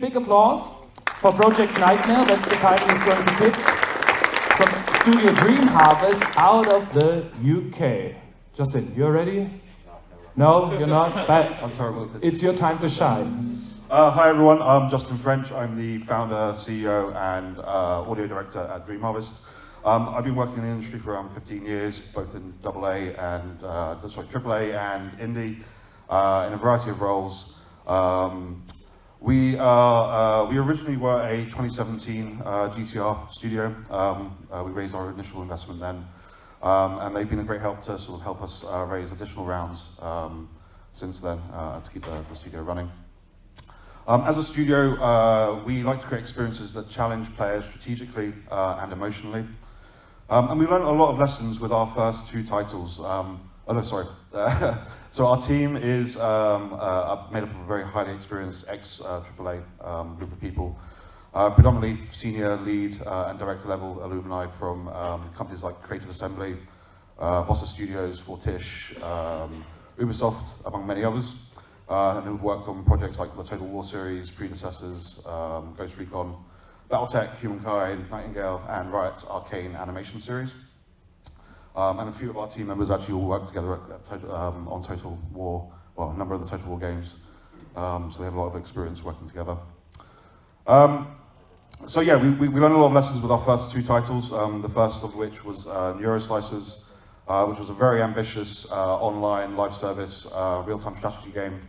big applause for Project Nightmare. That's the title he's going to pitch from studio DreamHarvest out of the UK. Justin, you're ready? No, you're not? But I'm terrible at it. it's your time to shine. Hi everyone, I'm Justin French. I'm the founder, CEO and audio director at DreamHarvest. I've been working in the industry for around 15 years, both in AAA and AAA and indie, in a variety of roles. We originally were a 2017 GTR studio. We raised our initial investment then, and they've been a great help to sort of help us raise additional rounds since then to keep the studio running. As a studio, we like to create experiences that challenge players strategically and emotionally. And we learned a lot of lessons with our first two titles. So our team is made up of a very highly experienced ex-AAA group of people, predominantly senior lead and director level alumni from companies like Creative Assembly, Bossa Studios, Fortiche, Ubisoft, among many others, and who've worked on projects like the Total War series, predecessors, Ghost Recon, Battletech, Humankind, Nightingale, and Riot's Arcane animation series. And a few of our team members actually all work together on Total War, well, a number of the Total War games. So they have a lot of experience working together. So yeah, we learned a lot of lessons with our first two titles, the first of which was Neuroslicers, which was a very ambitious online live service real-time strategy game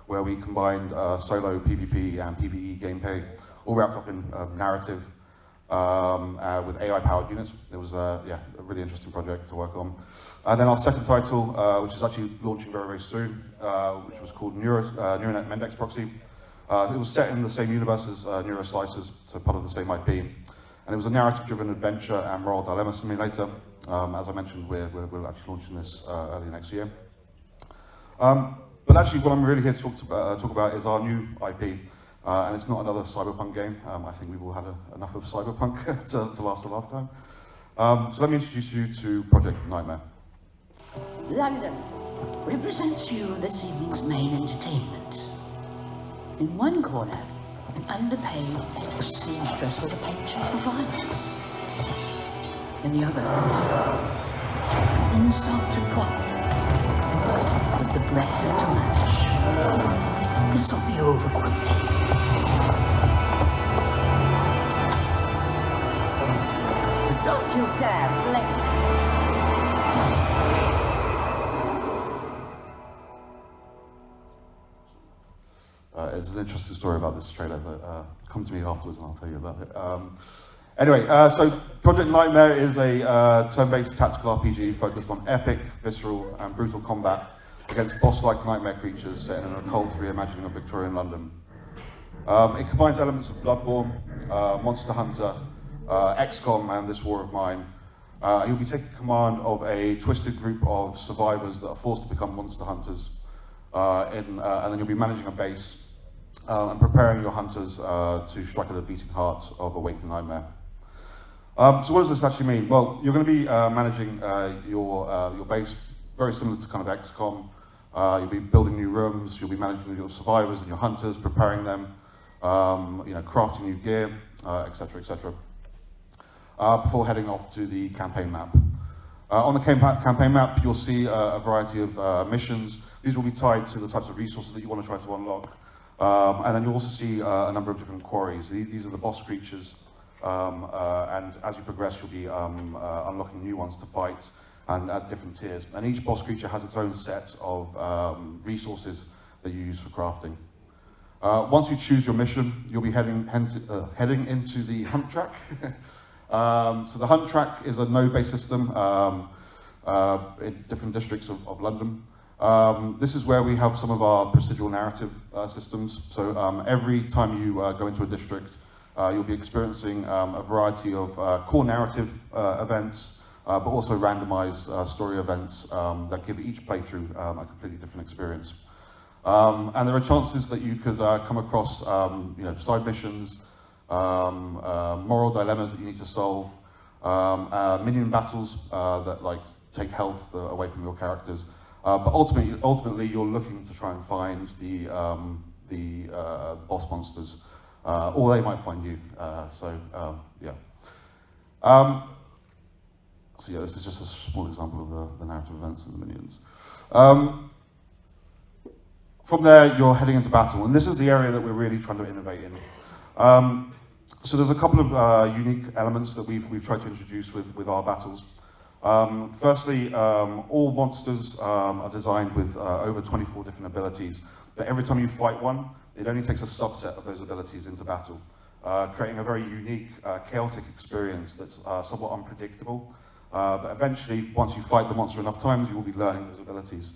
where we combined solo PvP and PvE gameplay, all wrapped up in narrative with AI-powered units. It was a really interesting project to work on. And then our second title, which is actually launching very, very soon, which was called Neuronet Mendex Proxy. It was set in the same universe as Neuroslicers, so part of the same IP. And it was a narrative-driven adventure and moral dilemma simulator. As I mentioned, we're actually launching this early next year. But actually, what I'm really here to talk about is our new IP. And it's not another cyberpunk game. I think we've all had enough of cyberpunk to last a lifetime. So let me introduce you to Project Nightmare. London represents you this evening's main entertainment. In one corner, an underpaid ex-seamstress with a penchant for violence. In the other, an insulted cop with the breath to match. Let's not be overquoted. Don't you dare blink! It's an interesting story about this trailer that come to me afterwards and I'll tell you about it. Anyway, so Project Nightmare is a turn-based tactical RPG focused on epic, visceral, and brutal combat against boss-like nightmare creatures set in an occult reimagining of Victorian London. It combines elements of Bloodborne, Monster Hunter, XCOM, and This War of Mine. You'll be taking command of a twisted group of survivors that are forced to become monster hunters, and then you'll be managing a base and preparing your hunters to strike at the beating heart of a waking nightmare. So what does this actually mean? Well, you're going to be managing your base very similar to kind of XCOM. You'll be building new rooms, you'll be managing your survivors and your hunters, preparing them, crafting new gear, etc., etc. Before heading off to the campaign map. On the campaign map, you'll see a variety of missions. These will be tied to the types of resources that you want to try to unlock. And then you'll also see a number of different quarries. These are the boss creatures, and as you progress, you'll be unlocking new ones to fight and at different tiers. And each boss creature has its own set of resources that you use for crafting. Once you choose your mission, you'll be heading into the hunt track. So the hunt track is a node-based system in different districts of London. This is where we have some of our procedural narrative systems. So every time you go into a district, you'll be experiencing a variety of core narrative events, but also randomized story events that give each playthrough a completely different experience. And there are chances that you could come across side missions, moral dilemmas that you need to solve, minion battles that take health away from your characters. But ultimately, you're looking to try and find the boss monsters. or they might find you. Yeah. So yeah, this is just a small example of the narrative events and the minions. From there, you're heading into battle, and this is the area that we're really trying to innovate in. So there's a couple of unique elements that we've tried to introduce with our battles. Firstly, all monsters are designed with over 24 different abilities, but every time you fight one, it only takes a subset of those abilities into battle, creating a very unique, chaotic experience that's somewhat unpredictable. But eventually, once you fight the monster enough times, you will be learning those abilities.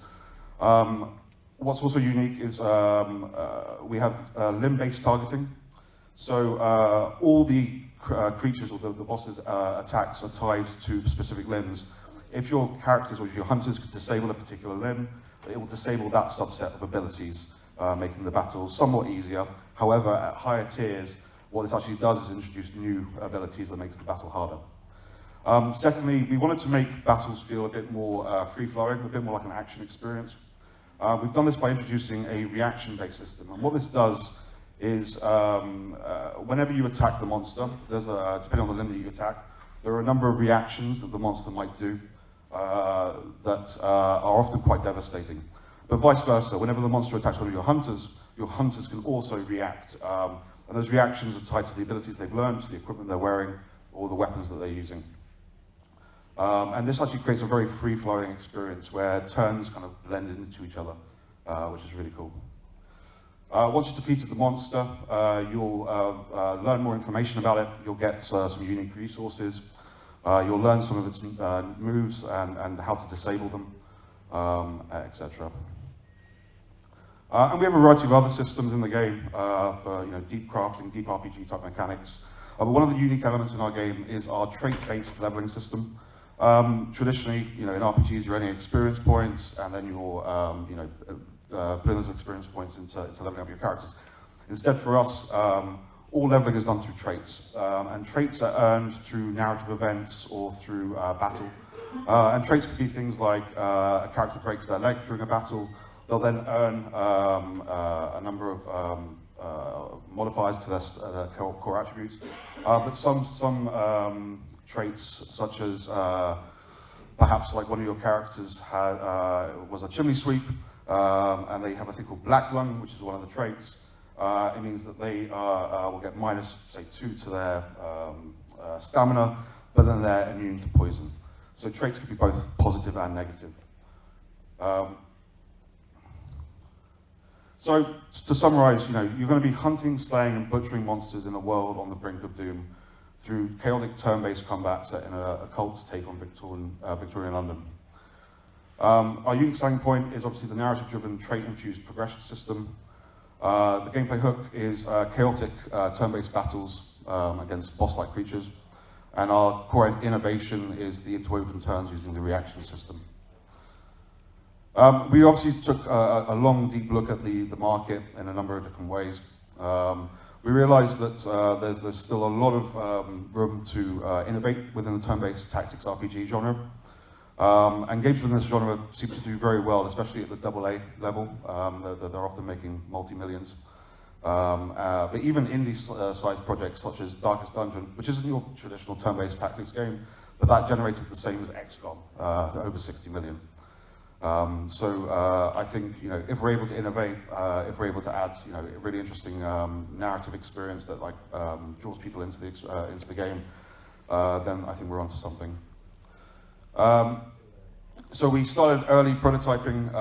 What's also unique is we have limb-based targeting. So all the creatures or the boss's attacks are tied to specific limbs. If your characters or if your hunters could disable a particular limb, it will disable that subset of abilities, making the battle somewhat easier. However, at higher tiers, what this actually does is introduce new abilities that makes the battle harder. Secondly, we wanted to make battles feel a bit more free-flowing, a bit more like an action experience. We've done this by introducing a reaction-based system, and what this does is whenever you attack the monster, depending on the limb that you attack, there are a number of reactions that the monster might do that are often quite devastating. But vice versa, whenever the monster attacks one of your hunters can also react, and those reactions are tied to the abilities they've learned, to the equipment they're wearing, or the weapons that they're using. And this actually creates a very free-flowing experience where turns kind of blend into each other, which is really cool. Once you've defeated the monster, you'll learn more information about it. You'll get some unique resources. You'll learn some of its moves and how to disable them, etc. And we have a variety of other systems in the game for deep crafting, deep RPG type mechanics. But one of the unique elements in our game is our trait-based leveling system. Traditionally, in RPGs, you're earning experience points, and then you're, putting those experience points into leveling up your characters. Instead, for us, all leveling is done through traits, and traits are earned through narrative events or through battle. And traits could be things like a character breaks their leg during a battle. They'll then earn a number of modifiers to their core attributes. But some traits, such as perhaps like one of your characters was a chimney sweep, and they have a thing called black lung, which is one of the traits. It means that they will get minus, say, 2 to their stamina, but then they're immune to poison. So traits can be both positive and negative. So to summarize, you're going to be hunting, slaying, and butchering monsters in a world on the brink of doom through chaotic turn-based combat set in a occult take on Victorian London. Our unique selling point is obviously the narrative-driven, trait-infused progression system. The gameplay hook is chaotic turn-based battles against boss-like creatures. And our core innovation is the interwoven turns using the reaction system. We obviously took a long, deep look at the market in a number of different ways. We realized that there's still a lot of room to innovate within the turn-based tactics RPG genre. And games within this genre seem to do very well, especially at the AA level. They're often making multi-millions. But even indie-sized projects such as Darkest Dungeon, which isn't your traditional turn-based tactics game, but that generated the same as XCOM, over 60 million. I think if we're able to innovate, if we're able to add a really interesting narrative experience that draws people into the game, then I think we're onto something. So we started early prototyping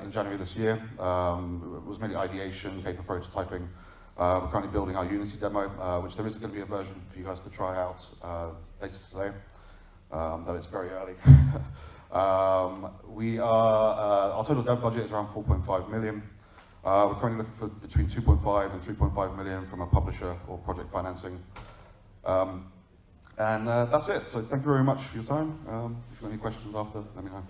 in January this year. It was mainly ideation, paper prototyping. We're currently building our Unity demo, which there is going to be a version for you guys to try out later today, though it's very early. Our total dev budget is around 4.5 million. We're currently looking for between 2.5 and 3.5 million from a publisher or project financing. And that's it. So thank you very much for your time. If you've got any questions after, let me know.